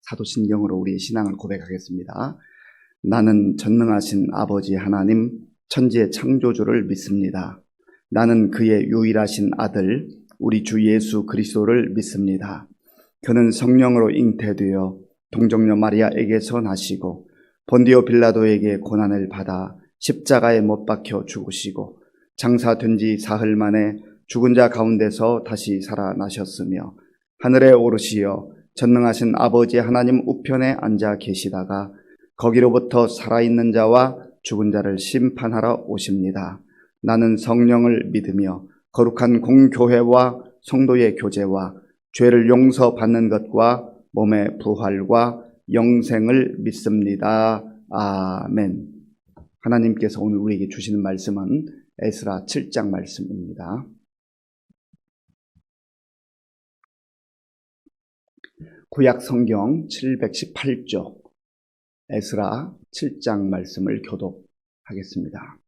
사도신경으로 우리의 신앙을 고백하겠습니다. 나는 전능하신 아버지 하나님, 천지의 창조주를 믿습니다. 나는 그의 유일하신 아들, 우리 주 예수 그리스도를 믿습니다. 그는 성령으로 잉태되어 동정녀 마리아에게서 나시고 본디오 빌라도에게 고난을 받아 십자가에 못 박혀 죽으시고 장사된 지 사흘 만에 죽은 자 가운데서 다시 살아나셨으며 하늘에 오르시어 전능하신 아버지 하나님 우편에 앉아 계시다가 거기로부터 살아있는 자와 죽은 자를 심판하러 오십니다. 나는 성령을 믿으며 거룩한 공교회와 성도의 교제와 죄를 용서받는 것과 몸의 부활과 영생을 믿습니다. 아멘. 하나님께서 오늘 우리에게 주시는 말씀은 에스라 7장 말씀입니다. 구약 성경 718쪽 에스라 7장 말씀을 교독하겠습니다.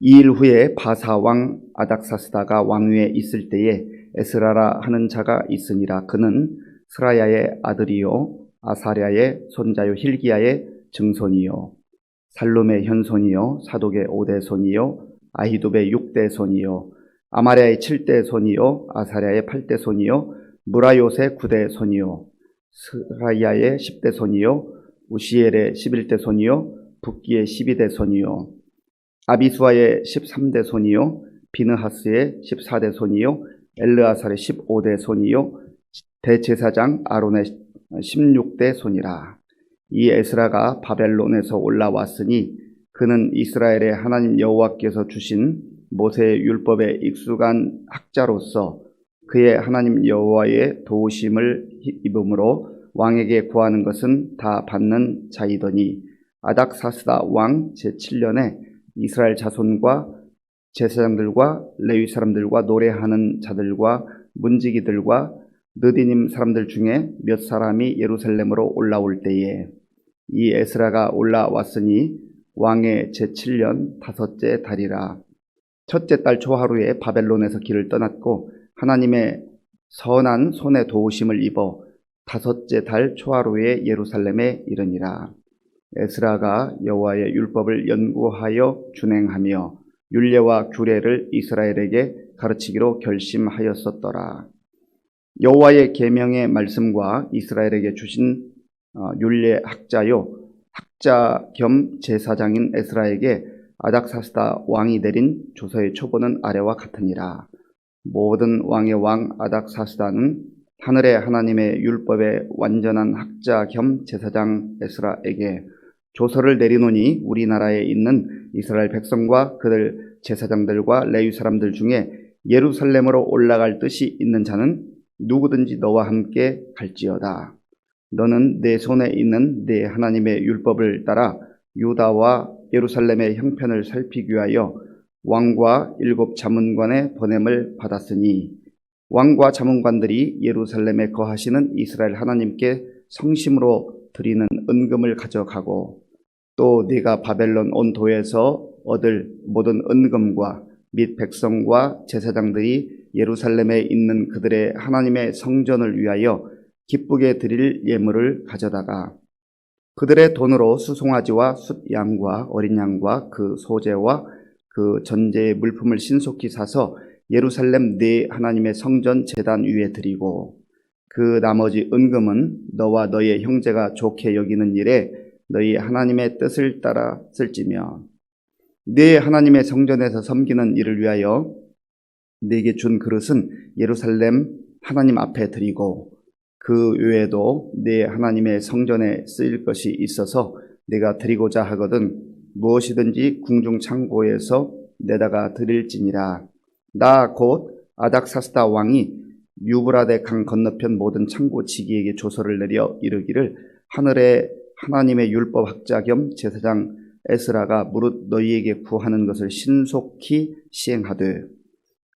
2일 후에 바사 왕 아닥사스다가 왕위에 있을 때에 에스라라 하는 자가 있으니라. 그는 스라야의 아들이요 아사랴의 손자요 hil기야의 증손이요 살룸의 현손이요 사독의 5대 손이요 아히둡의 6대 손이요 아마랴의 7대 손이요 아사랴의 8대 손이요 무라요의 9대 손이요 스라야의 10대 손이요 우시엘의 11대 손이요 붓기의 12대 손이요 아비수아의 13대 손이요 비느하스의 14대 손이요 엘르아살의 15대 손이요 대제사장 아론의 16대 손이라. 이 에스라가 바벨론에서 올라왔으니 그는 이스라엘의 하나님 여호와께서 주신 모세의 율법에 익숙한 학자로서 그의 하나님 여호와의 도우심을 입음으로 왕에게 구하는 것은 다 받는 자이더니 아닥사스다 왕 제7년에 이스라엘 자손과 제사장들과 레위 사람들과 노래하는 자들과 문지기들과 느디님 사람들 중에 몇 사람이 예루살렘으로 올라올 때에 이 에스라가 올라왔으니 왕의 제7년 5째 달이라. 첫째 달 초하루에 바벨론에서 길을 떠났고 하나님의 선한 손에 도우심을 입어 5째 달 초하루에 예루살렘에 이르니라. 에스라가 여호와의 율법을 연구하여 준행하며 율례와 규례를 이스라엘에게 가르치기로 결심하였었더라. 여호와의 계명의 말씀과 이스라엘에게 주신 율례 학자요 학자 겸 제사장인 에스라에게 아닥사스다 왕이 내린 조서의 초본은 아래와 같으니라. 모든 왕의 왕 아닥사스다는 하늘의 하나님의 율법의 완전한 학자 겸 제사장 에스라에게 조서를 내리노니 우리나라에 있는 이스라엘 백성과 그들 제사장들과 레위 사람들 중에 예루살렘으로 올라갈 뜻이 있는 자는 누구든지 너와 함께 갈지어다. 너는 내 손에 있는 내 하나님의 율법을 따라 유다와 예루살렘의 형편을 살피기 위하여 왕과 7 자문관의 보냄을 받았으니 왕과 자문관들이 예루살렘에 거하시는 이스라엘 하나님께 성심으로 드리는 은금을 가져가고 또 네가 바벨론 온 도에서 얻을 모든 은금과 및 백성과 제사장들이 예루살렘에 있는 그들의 하나님의 성전을 위하여 기쁘게 드릴 예물을 가져다가 그들의 돈으로 수송아지와 숫양과 어린 양과 그 소재와 그 전제의 물품을 신속히 사서 예루살렘 네 하나님의 성전 제단 위에 드리고 그 나머지 은금은 너와 너의 형제가 좋게 여기는 일에 너희 하나님의 뜻을 따라 쓸지며 네 하나님의 성전에서 섬기는 일을 위하여 네게 준 그릇은 예루살렘 하나님 앞에 드리고 그 외에도 네 하나님의 성전에 쓰일 것이 있어서 내가 드리고자 하거든 무엇이든지 궁중 창고에서 내다가 드릴지니라. 나 곧 아닥사스다 왕이 유브라데 강 건너편 모든 창고 지기에게 조서를 내려 이르기를 하늘의 하나님의 율법 학자 겸 제사장 에스라가 무릇 너희에게 구하는 것을 신속히 시행하되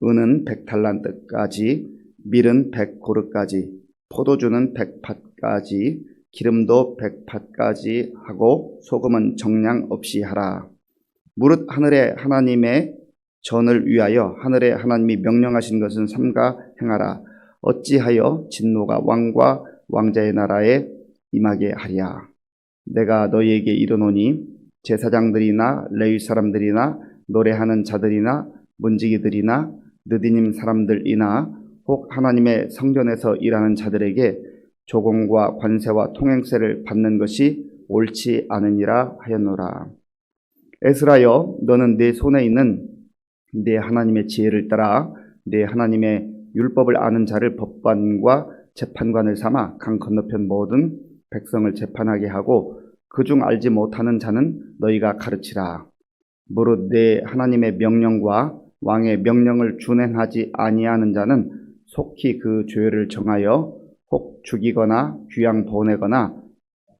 은은 100달란트까지 밀은 100고르까지 포도주는 100팥까지 기름도 100팥까지 하고 소금은 정량 없이 하라. 무릇 하늘의 하나님의 전을 위하여 하늘의 하나님이 명령하신 것은 삼가 행하라. 어찌하여 진노가 왕과 왕자의 나라에 임하게 하랴. 내가 너희에게 이르노니 제사장들이나 레위 사람들이나 노래하는 자들이나 문지기들이나 느디님 사람들이나 혹 하나님의 성전에서 일하는 자들에게 조공과 관세와 통행세를 받는 것이 옳지 않으니라 하였노라. 에스라여, 너는 내 손에 있는 내 하나님의 지혜를 따라 내 하나님의 율법을 아는 자를 법관과 재판관을 삼아 강 건너편 모든 백성을 재판하게 하고 그중 알지 못하는 자는 너희가 가르치라. 무릇 내 하나님의 명령과 왕의 명령을 준행하지 아니하는 자는 속히 그 죄를 정하여 혹 죽이거나 귀양 보내거나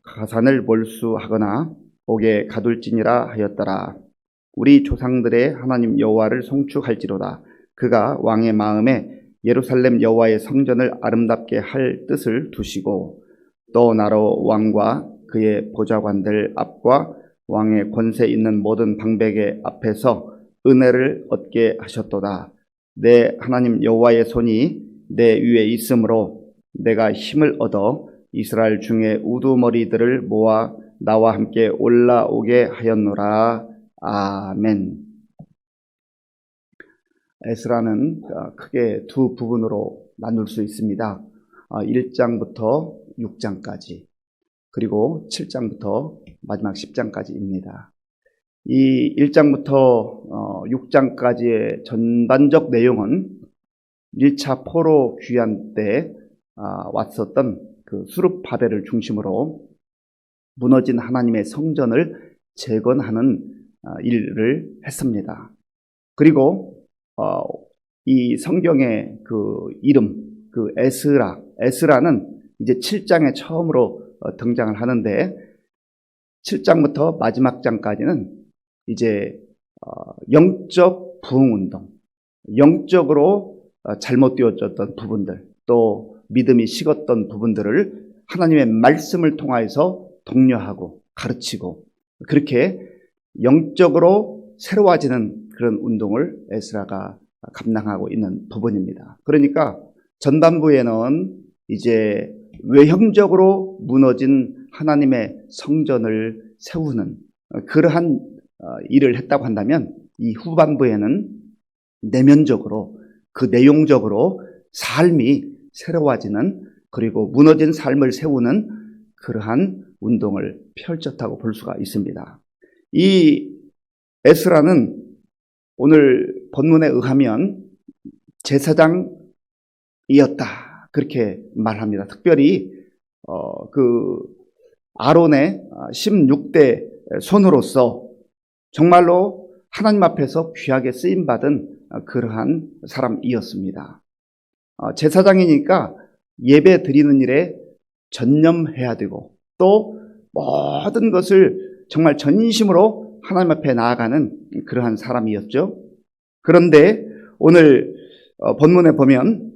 가산을 몰수하거나 옥에 가둘지니라 하였더라. 우리 조상들의 하나님 여호와를 송축할지로다. 그가 왕의 마음에 예루살렘 여호와의 성전을 아름답게 할 뜻을 두시고 또 나로 왕과 그의 보좌관들 앞과 왕의 권세 있는 모든 방백의 앞에서 은혜를 얻게 하셨도다. 내 하나님 여호와의 손이 내 위에 있으므로 내가 힘을 얻어 이스라엘 중에 우두머리들을 모아 나와 함께 올라오게 하였노라. 아멘. 에스라는 크게 두 부분으로 나눌 수 있습니다. 1장부터 6장까지 그리고 7장부터 마지막 10장까지입니다. 이 1장부터 6장까지의 전반적 내용은 1차 포로 귀환 때 왔었던 그 수룹바벨을 중심으로 무너진 하나님의 성전을 재건하는 일을 했습니다. 그리고 이 성경의 그 이름, 그 에스라는 이제 7장에 처음으로 등장을 하는데 7장부터 마지막 장까지는 이제 영적 부흥운동, 영적으로 잘못되어졌던 부분들, 또 믿음이 식었던 부분들을 하나님의 말씀을 통하여서 독려하고 가르치고 그렇게 영적으로 새로워지는 그런 운동을 에스라가 감당하고 있는 부분입니다. 그러니까 전반부에는 이제 외형적으로 무너진 하나님의 성전을 세우는 그러한 일을 했다고 한다면 이 후반부에는 내면적으로 그 내용적으로 삶이 새로워지는 그리고 무너진 삶을 세우는 그러한 운동을 펼쳤다고 볼 수가 있습니다. 이 에스라는 오늘 본문에 의하면 제사장이었다 그렇게 말합니다. 특별히 그 아론의 16대 손으로서 정말로 하나님 앞에서 귀하게 쓰임받은 그러한 사람이었습니다. 제사장이니까 예배 드리는 일에 전념해야 되고 또 모든 것을 정말 전심으로 하나님 앞에 나아가는 그러한 사람이었죠. 그런데 오늘 본문에 보면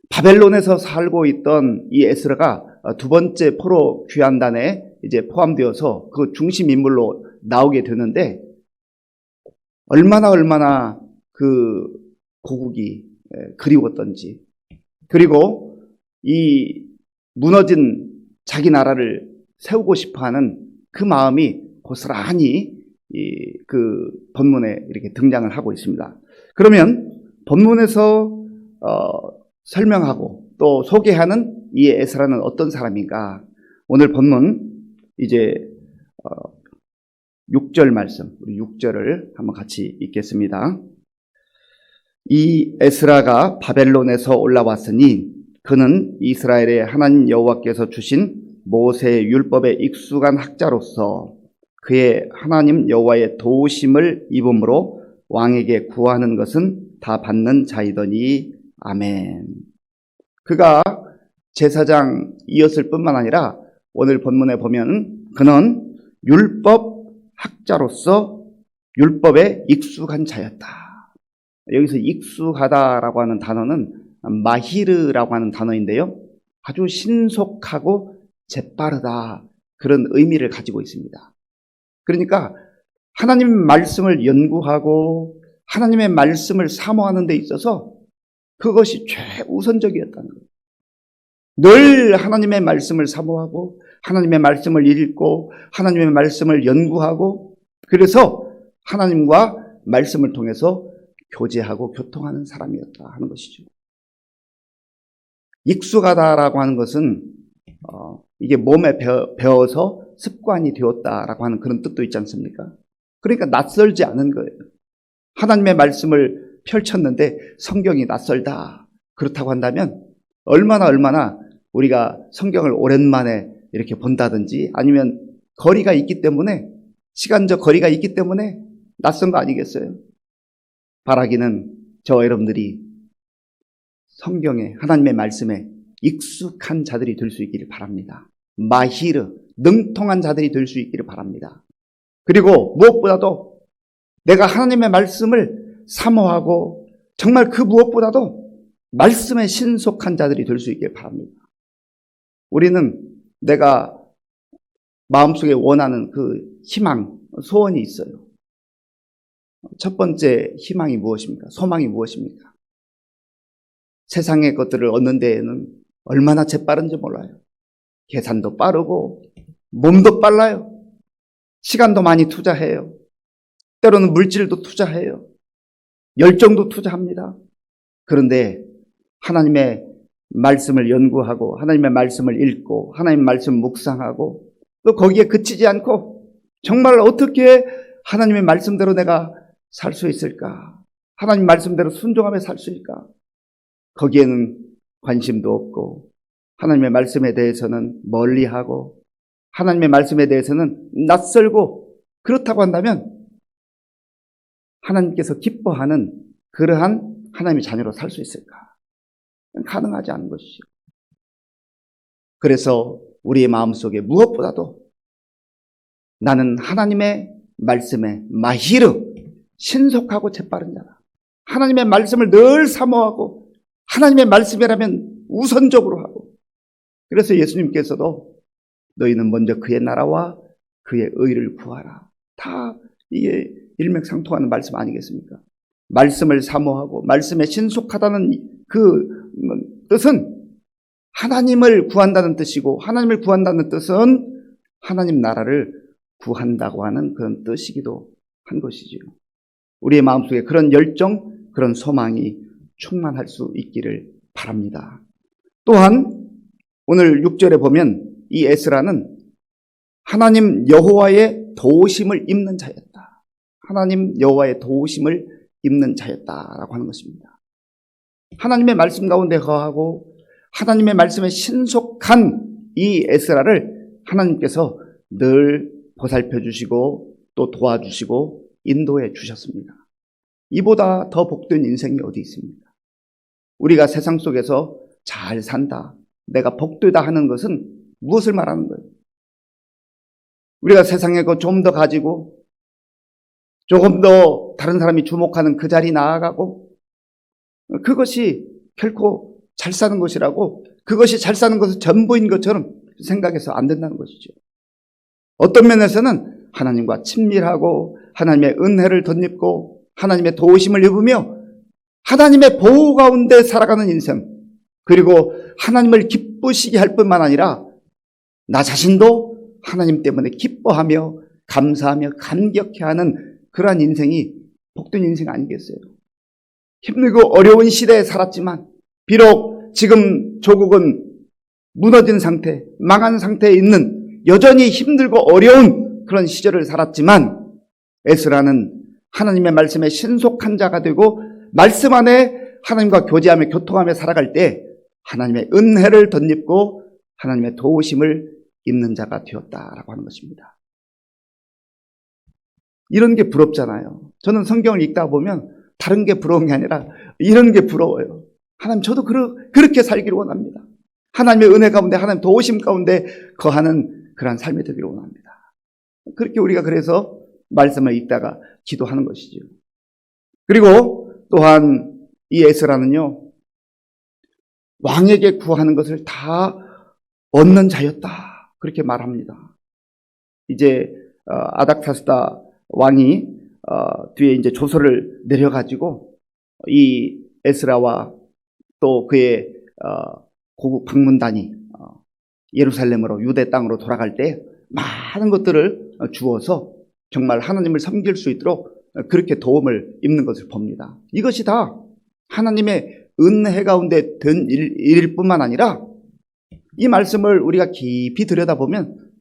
바벨론에서 살고 있던 이 에스라가 두 번째 포로 귀환단에 이제 포함되어서 그 중심 인물로 나오게 되는데 얼마나 그 고국이 그리웠던지 그리고 이 무너진 자기 나라를 세우고 싶어하는 그 마음이 고스란히 그 본문에 이렇게 등장을 하고 있습니다. 그러면 본문에서 설명하고 또 소개하는 이 에스라는 어떤 사람인가? 오늘 본문 이제 6절 말씀, 우리 6절을 한번 같이 읽겠습니다. 이 에스라가 바벨론에서 올라왔으니 그는 이스라엘의 하나님 여호와께서 주신 모세의 율법에 익숙한 학자로서 그의 하나님 여호와의 도우심을 입음으로 왕에게 구하는 것은 다 받는 자이더니 아멘. 그가 제사장이었을 뿐만 아니라 오늘 본문에 보면 그는 율법 학자로서 율법에 익숙한 자였다. 여기서 익숙하다라고 하는 단어는 마히르라고 하는 단어인데요. 아주 신속하고 재빠르다 그런 의미를 가지고 있습니다. 그러니까 하나님의 말씀을 연구하고 하나님의 말씀을 사모하는 데 있어서 그것이 최우선적이었다는 거예요. 늘 하나님의 말씀을 사모하고 하나님의 말씀을 읽고 하나님의 말씀을 연구하고 그래서 하나님과 말씀을 통해서 교제하고 교통하는 사람이었다 하는 것이죠. 익숙하다라고 하는 것은 이게 몸에 배어서 습관이 되었다라고 하는 그런 뜻도 있지 않습니까? 그러니까 낯설지 않은 거예요. 하나님의 말씀을 펼쳤는데 성경이 낯설다. 그렇다고 한다면 얼마나 우리가 성경을 오랜만에 이렇게 본다든지 아니면 거리가 있기 때문에 시간적 거리가 있기 때문에 낯선 거 아니겠어요? 바라기는 저와 여러분들이 성경에 하나님의 말씀에 익숙한 자들이 될 수 있기를 바랍니다. 마히르, 능통한 자들이 될 수 있기를 바랍니다. 그리고 무엇보다도 내가 하나님의 말씀을 사모하고 정말 그 무엇보다도 말씀에 신속한 자들이 될 수 있기를 바랍니다. 우리는 내가 마음속에 원하는 그 희망, 소원이 있어요. 첫 번째 희망이 무엇입니까? 소망이 무엇입니까? 세상의 것들을 얻는 데에는 얼마나 재빠른지 몰라요. 계산도 빠르고 몸도 빨라요. 시간도 많이 투자해요. 때로는 물질도 투자해요. 열정도 투자합니다. 그런데 하나님의 말씀을 연구하고 하나님의 말씀을 읽고 하나님의 말씀 묵상하고 또 거기에 그치지 않고 정말 어떻게 하나님의 말씀대로 내가 살 수 있을까? 하나님 말씀대로 순종하며 살 수 있을까? 거기에는 관심도 없고 하나님의 말씀에 대해서는 멀리하고 하나님의 말씀에 대해서는 낯설고 그렇다고 한다면 하나님께서 기뻐하는 그러한 하나님의 자녀로 살 수 있을까? 가능하지 않은 것이죠. 그래서 우리의 마음속에 무엇보다도 나는 하나님의 말씀에 마히르, 신속하고 재빠른 자다. 하나님의 말씀을 늘 사모하고 하나님의 말씀이라면 우선적으로 하고 그래서 예수님께서도 너희는 먼저 그의 나라와 그의 의를 구하라. 다 이게 일맥상통하는 말씀 아니겠습니까? 말씀을 사모하고 말씀에 신속하다는 그 뜻은 하나님을 구한다는 뜻이고 하나님을 구한다는 뜻은 하나님 나라를 구한다고 하는 그런 뜻이기도 한 것이지요. 우리의 마음속에 그런 열정, 그런 소망이 충만할 수 있기를 바랍니다. 또한 오늘 6절에 보면 이 에스라는 하나님 여호와의 도우심을 입는 자였다. 하나님 여호와의 도우심을 입는 자였다라고 하는 것입니다. 하나님의 말씀 가운데 거하고 하나님의 말씀에 신속한 이 에스라를 하나님께서 늘 보살펴 주시고 또 도와주시고 인도해 주셨습니다. 이보다 더 복된 인생이 어디 있습니까? 우리가 세상 속에서 잘 산다, 내가 복되다 하는 것은 무엇을 말하는 거예요? 우리가 세상에 좀 더 가지고 조금 더 다른 사람이 주목하는 그 자리 나아가고 그것이 결코 잘 사는 것이라고 그것이 잘 사는 것은 전부인 것처럼 생각해서 안 된다는 것이죠. 어떤 면에서는 하나님과 친밀하고 하나님의 은혜를 덧입고 하나님의 도우심을 입으며 하나님의 보호 가운데 살아가는 인생 그리고 하나님을 기쁘시게 할 뿐만 아니라 나 자신도 하나님 때문에 기뻐하며 감사하며 감격해하는 그러한 인생이 복된 인생 아니겠어요? 힘들고 어려운 시대에 살았지만 비록 지금 조국은 무너진 상태, 망한 상태에 있는 여전히 힘들고 어려운 그런 시절을 살았지만 에스라는 하나님의 말씀에 신속한 자가 되고 말씀 안에 하나님과 교제하며 교통하며 살아갈 때 하나님의 은혜를 덧입고 하나님의 도우심을 입는 자가 되었다라고 하는 것입니다. 이런 게 부럽잖아요. 저는 성경을 읽다 보면 다른 게 부러운 게 아니라 이런 게 부러워요. 하나님 저도 그렇게 살기를 원합니다. 하나님의 은혜 가운데 하나님 도우심 가운데 거하는 그러한 삶이 되기를 원합니다. 그렇게 우리가 그래서 말씀을 읽다가 기도하는 것이죠. 그리고 또한 이 에스라는요 왕에게 구하는 것을 다 얻는 자였다 그렇게 말합니다. 이제 아닥사스다 왕이 뒤에 이제 조서를 내려가지고 이 에스라와 또 그의 고국 방문단이 예루살렘으로 유대 땅으로 돌아갈 때 많은 것들을 주어서 정말 하나님을 섬길 수 있도록 그렇게 도움을 입는 것을 봅니다. 이것이 다 하나님의 은혜 가운데 된 일일 뿐만 아니라 이 말씀을 우리가 깊이 들여다보면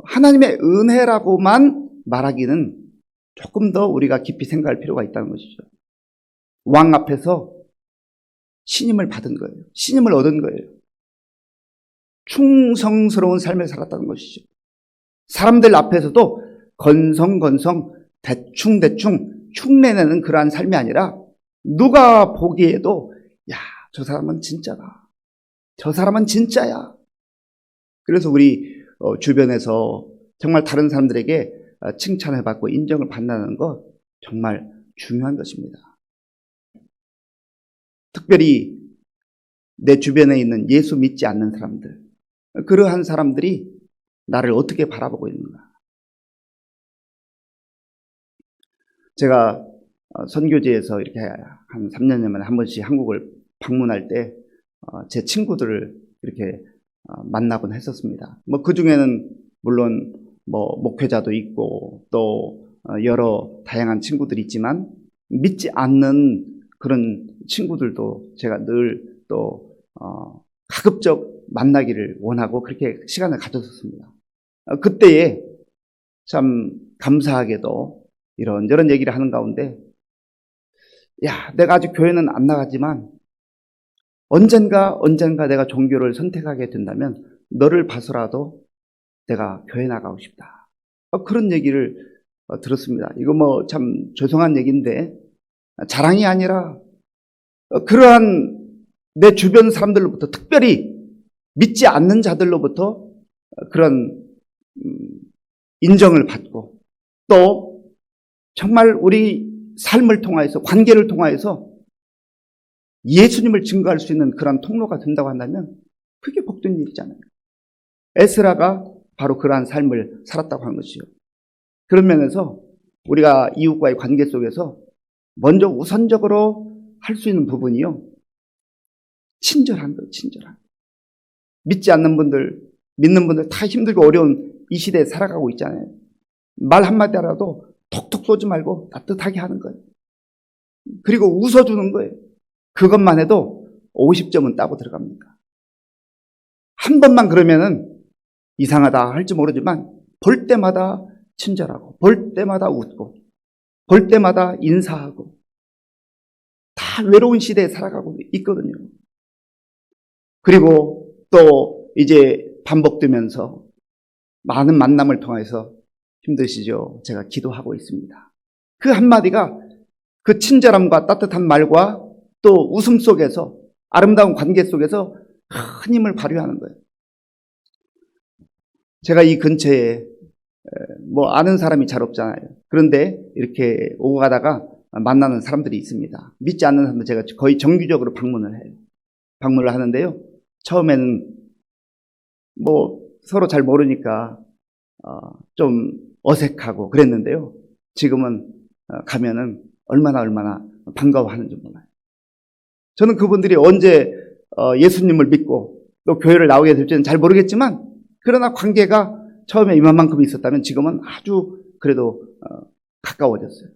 하나님의 은혜라고만 말하기는 조금 더 우리가 깊이 생각할 필요가 있다는 것이죠. 왕 앞에서 신임을 받은 거예요. 신임을 얻은 거예요. 충성스러운 삶을 살았다는 것이죠. 사람들 앞에서도 건성건성 대충대충 흉내내는 그러한 삶이 아니라 누가 보기에도 야, 저 사람은 진짜다. 저 사람은 진짜야. 그래서 우리 주변에서 정말 다른 사람들에게 칭찬을 받고 인정을 받는다는 것 정말 중요한 것입니다. 특별히 내 주변에 있는 예수 믿지 않는 사람들, 그러한 사람들이 나를 어떻게 바라보고 있는가. 제가 선교지에서 이렇게 한 3년 전에 한 번씩 한국을 방문할 때 제 친구들을 이렇게 만나곤 했었습니다. 뭐 그 중에는 물론 뭐 목회자도 있고 또 여러 다양한 친구들이 있지만 믿지 않는 그런 친구들도 제가 늘 또 가급적 만나기를 원하고 그렇게 시간을 가졌었습니다. 그때에 참 감사하게도 이런저런 얘기를 하는 가운데 야, 내가 아직 교회는 안 나가지만 언젠가 내가 종교를 선택하게 된다면 너를 봐서라도 내가 교회 나가고 싶다. 그런 얘기를 들었습니다. 이거 뭐 참 죄송한 얘기인데 자랑이 아니라 그러한 내 주변 사람들로부터 특별히 믿지 않는 자들로부터 그런 인정을 받고 또 정말 우리 삶을 통하여서 관계를 통하여서 예수님을 증거할 수 있는 그런 통로가 된다고 한다면 그게 복된 일이잖아요. 에스라가 바로 그러한 삶을 살았다고 하는 것이죠. 그런 면에서 우리가 이웃과의 관계 속에서 먼저 우선적으로 할 수 있는 부분이요. 친절한 거예요. 친절한. 믿지 않는 분들, 믿는 분들 다 힘들고 어려운 이 시대에 살아가고 있잖아요. 말 한마디 하라도 톡톡 쏘지 말고 따뜻하게 하는 거예요. 그리고 웃어주는 거예요. 그것만 해도 50점은 따고 들어갑니다. 한 번만 그러면은 이상하다 할지 모르지만 볼 때마다 친절하고 볼 때마다 웃고 볼 때마다 인사하고 다 외로운 시대에 살아가고 있거든요. 그리고 또 이제 반복되면서 많은 만남을 통해서 힘드시죠? 제가 기도하고 있습니다. 그 한마디가 그 친절함과 따뜻한 말과 또 웃음 속에서 아름다운 관계 속에서 큰 힘을 발휘하는 거예요. 제가 이 근처에 뭐 아는 사람이 잘 없잖아요. 그런데 이렇게 오고 가다가 만나는 사람들이 있습니다. 믿지 않는 사람들 제가 거의 정기적으로 방문을 해요. 방문을 하는데요. 처음에는 뭐 서로 잘 모르니까 좀 어색하고 그랬는데요. 지금은 가면은 얼마나 반가워하는지 몰라요. 저는 그분들이 언제 예수님을 믿고 또 교회를 나오게 될지는 잘 모르겠지만 그러나 관계가 처음에 이만큼 있었다면 지금은 아주 그래도 가까워졌어요.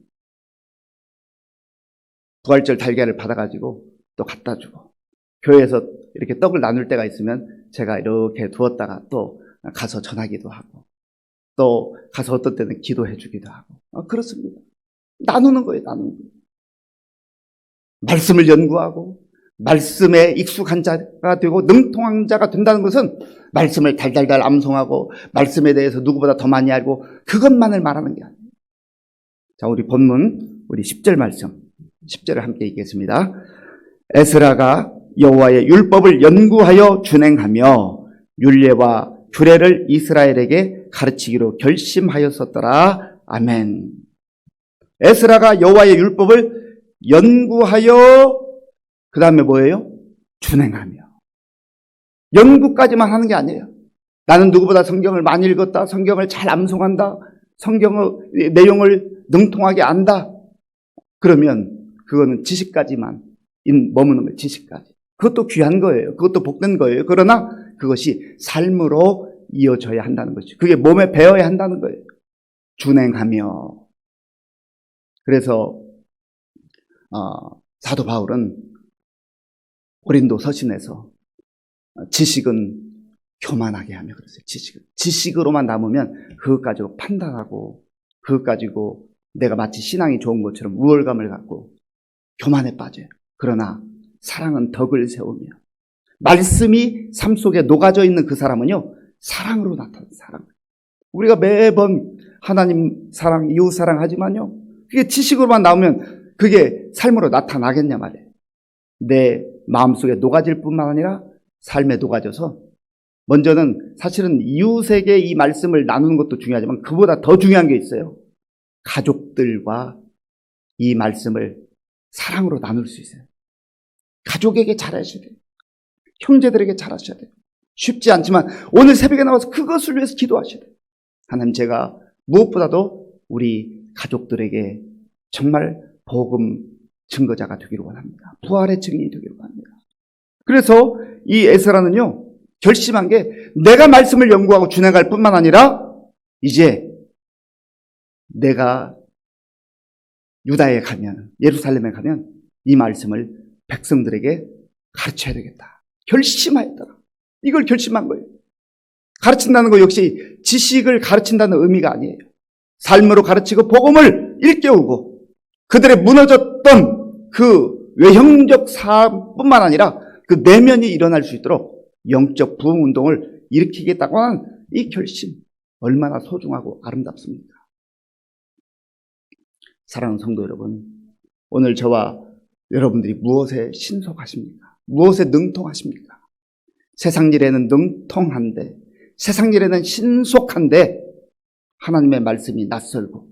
부활절 달걀을 받아가지고 또 갖다 주고 교회에서 이렇게 떡을 나눌 때가 있으면 제가 이렇게 두었다가 또 가서 전하기도 하고 또 가서 어떤 때는 기도해 주기도 하고 그렇습니다. 나누는 거예요. 나누는 거예요. 말씀을 연구하고 말씀에 익숙한 자가 되고 능통한 자가 된다는 것은 말씀을 달달달 암송하고 말씀에 대해서 누구보다 더 많이 알고 그것만을 말하는 게 아니에요. 자, 우리 본문 우리 10절 말씀 10절을 함께 읽겠습니다. 에스라가 여호와의 율법을 연구하여 준행하며 율례와 규례를 이스라엘에게 가르치기로 결심하였었더라. 아멘. 에스라가 여호와의 율법을 연구하여 그 다음에 뭐예요? 준행하며. 연구까지만 하는 게 아니에요. 나는 누구보다 성경을 많이 읽었다. 성경을 잘 암송한다. 성경의 내용을 능통하게 안다. 그러면 그거는 지식까지만 머무는 거예요. 지식까지. 그것도 귀한 거예요. 그것도 복된 거예요. 그러나 그것이 삶으로 이어져야 한다는 거죠. 그게 몸에 배어야 한다는 거예요. 준행하며. 그래서 사도 바울은 고린도 서신에서 지식은 교만하게 하며 그랬어요. 지식으로만 남으면 그것 가지고 판단하고 그것 가지고 내가 마치 신앙이 좋은 것처럼 우월감을 갖고 교만에 빠져요. 그러나 사랑은 덕을 세우며 말씀이 삶 속에 녹아져 있는 그 사람은요, 사랑으로 나타나는 사랑. 우리가 매번 하나님 사랑, 이웃 사랑 하지만요, 그게 지식으로만 나오면 그게 삶으로 나타나겠냐 말이에요. 내 마음속에 녹아질 뿐만 아니라 삶에 녹아져서 먼저는 사실은 이웃에게 이 말씀을 나누는 것도 중요하지만 그보다 더 중요한 게 있어요. 가족들과 이 말씀을 사랑으로 나눌 수 있어요. 가족에게 잘하셔야 돼요. 형제들에게 잘하셔야 돼요. 쉽지 않지만 오늘 새벽에 나와서 그것을 위해서 기도하셔야 돼요. 하나님, 제가 무엇보다도 우리 가족들에게 정말 복음 증거자가 되기를 원합니다. 부활의 증인이 되기를 원합니다. 그래서 이 에스라는요, 결심한 게 내가 말씀을 연구하고 준행할 뿐만 아니라 이제 내가 유다에 가면, 예루살렘에 가면 이 말씀을 백성들에게 가르쳐야 되겠다. 결심하였더라. 이걸 결심한 거예요. 가르친다는 거 역시 지식을 가르친다는 의미가 아니에요. 삶으로 가르치고 복음을 일깨우고 그들의 무너졌던 그 외형적 삶뿐만 아니라 그 내면이 일어날 수 있도록 영적 부흥 운동을 일으키겠다고 하는 이 결심, 얼마나 소중하고 아름답습니까? 사랑하는 성도 여러분, 오늘 저와 여러분들이 무엇에 신속하십니까? 무엇에 능통하십니까? 세상 일에는 능통한데, 세상 일에는 신속한데, 하나님의 말씀이 낯설고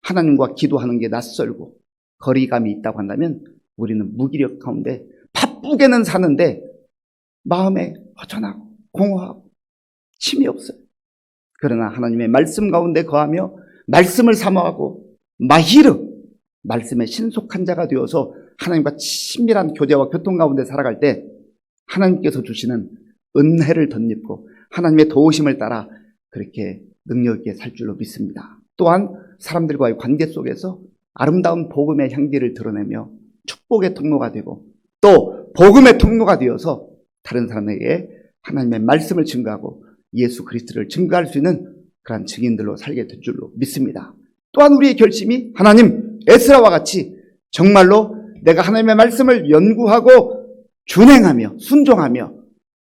하나님과 기도하는 게 낯설고 거리감이 있다고 한다면 우리는 무기력 가운데 바쁘게는 사는데 마음에 허전하고 공허하고 힘이 없어요. 그러나 하나님의 말씀 가운데 거하며 말씀을 사모하고 마히르, 말씀에 신속한 자가 되어서 하나님과 친밀한 교제와 교통 가운데 살아갈 때 하나님께서 주시는 은혜를 덧입고 하나님의 도우심을 따라 그렇게 능력 있게 살 줄로 믿습니다. 또한 사람들과의 관계 속에서 아름다운 복음의 향기를 드러내며 축복의 통로가 되고 또 복음의 통로가 되어서 다른 사람에게 하나님의 말씀을 증거하고 예수 그리스도를 증거할 수 있는 그런 증인들로 살게 될 줄로 믿습니다. 또한 우리의 결심이 하나님, 에스라와 같이 정말로 내가 하나님의 말씀을 연구하고 준행하며 순종하며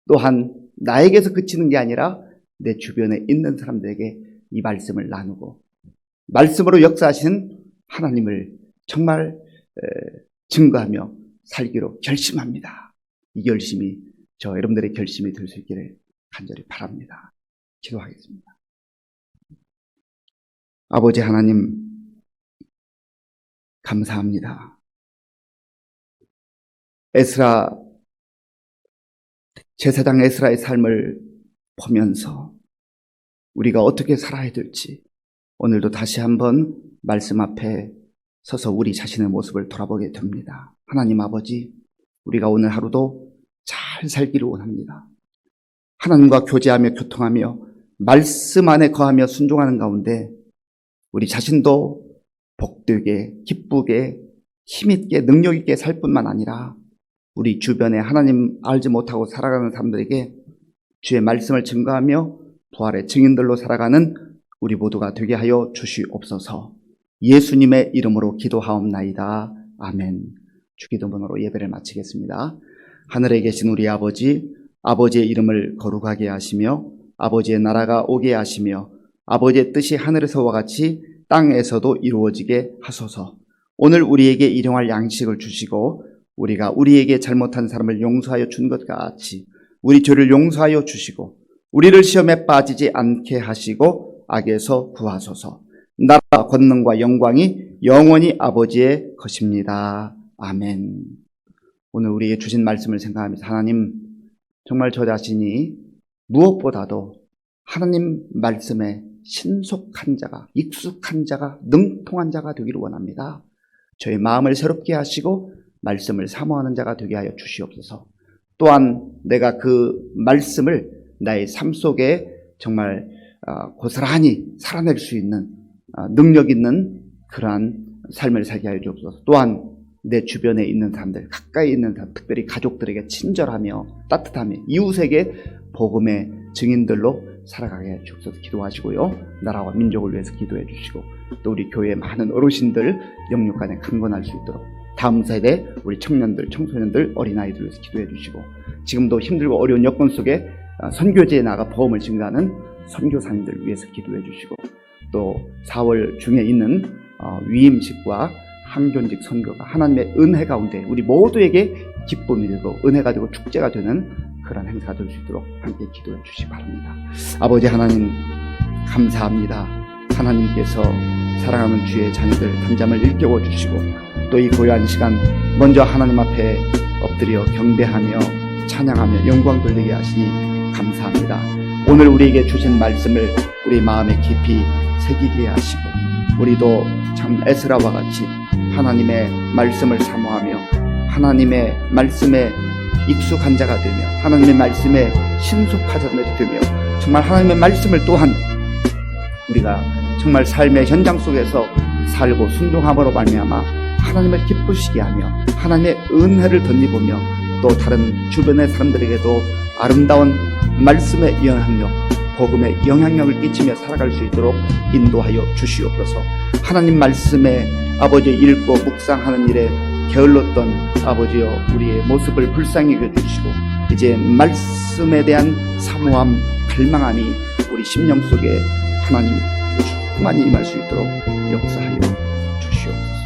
또한 나에게서 그치는 게 아니라 내 주변에 있는 사람들에게 이 말씀을 나누고 말씀으로 역사하신 하나님을 정말 증거하며 살기로 결심합니다. 이 결심이 저 여러분들의 결심이 될 수 있기를 간절히 바랍니다. 기도하겠습니다. 아버지 하나님, 감사합니다. 에스라, 제사장 에스라의 삶을 보면서 우리가 어떻게 살아야 될지 오늘도 다시 한번 말씀 앞에 서서 우리 자신의 모습을 돌아보게 됩니다. 하나님 아버지, 우리가 오늘 하루도 잘 살기를 원합니다. 하나님과 교제하며 교통하며 말씀 안에 거하며 순종하는 가운데 우리 자신도 복되게, 기쁘게, 힘있게, 능력있게 살 뿐만 아니라 우리 주변에 하나님 알지 못하고 살아가는 사람들에게 주의 말씀을 증거하며 부활의 증인들로 살아가는 우리 모두가 되게 하여 주시옵소서. 예수님의 이름으로 기도하옵나이다. 아멘. 주기도문으로 예배를 마치겠습니다. 하늘에 계신 우리 아버지, 아버지의 이름을 거룩하게 하시며 아버지의 나라가 오게 하시며 아버지의 뜻이 하늘에서와 같이 땅에서도 이루어지게 하소서. 오늘 우리에게 일용할 양식을 주시고 우리가 우리에게 잘못한 사람을 용서하여 준 것 같이 우리 죄를 용서하여 주시고 우리를 시험에 빠지지 않게 하시고 악에서 구하소서. 나라, 권능과 영광이 영원히 아버지의 것입니다. 아멘. 오늘 우리에게 주신 말씀을 생각하면서 하나님, 정말 저 자신이 무엇보다도 하나님 말씀에 신속한 자가, 익숙한 자가, 능통한 자가 되기를 원합니다. 저의 마음을 새롭게 하시고 말씀을 사모하는 자가 되게 하여 주시옵소서. 또한 내가 그 말씀을 나의 삶 속에 정말 고스란히 살아낼 수 있는 능력 있는 그러한 삶을 살게 하여 주옵소서. 또한 내 주변에 있는 사람들, 가까이 있는 사람, 특별히 가족들에게 친절하며 따뜻하며 이웃에게 복음의 증인들로 살아가게 해 주옵소서 기도하시고요. 나라와 민족을 위해서 기도해 주시고 또 우리 교회의 많은 어르신들 영육간에 강건할 수 있도록 다음 세대 우리 청년들, 청소년들, 어린아이들 위해서 기도해 주시고 지금도 힘들고 어려운 여건 속에 선교지에 나가 복음을 증거하는 선교사님들 위해서 기도해 주시고 또 4월 중에 있는 위임식과 항존직 선교가 하나님의 은혜 가운데 우리 모두에게 기쁨이 되고 은혜가 되고 축제가 되는 그런 행사가 될 수 있도록 함께 기도해 주시기 바랍니다. 아버지 하나님 감사합니다. 하나님께서 사랑하는 주의 자녀들 잠잠을 일깨워 주시고 또 이 고요한 시간 먼저 하나님 앞에 엎드려 경배하며 찬양하며 영광 돌리게 하시니 감사합니다. 오늘 우리에게 주신 말씀을 우리 마음에 깊이 새기게 하시고 우리도 참 에스라와 같이 하나님의 말씀을 사모하며 하나님의 말씀에 익숙한 자가 되며 하나님의 말씀에 신속한 자들이 되며 정말 하나님의 말씀을 또한 우리가 정말 삶의 현장 속에서 살고 순종함으로 말미암아 하나님을 기쁘시게 하며 하나님의 은혜를 덧입으며 또 다른 주변의 사람들에게도 아름다운 말씀의 영향력, 복음의 영향력을 끼치며 살아갈 수 있도록 인도하여 주시옵소서. 하나님 말씀에 아버지 읽고 묵상하는 일에 게을렀던 아버지여 우리의 모습을 불쌍히 여겨주시고 이제 말씀에 대한 사모함, 갈망함이 우리 심령 속에 하나님 충만히 임할 수 있도록 역사하여 주시옵소서.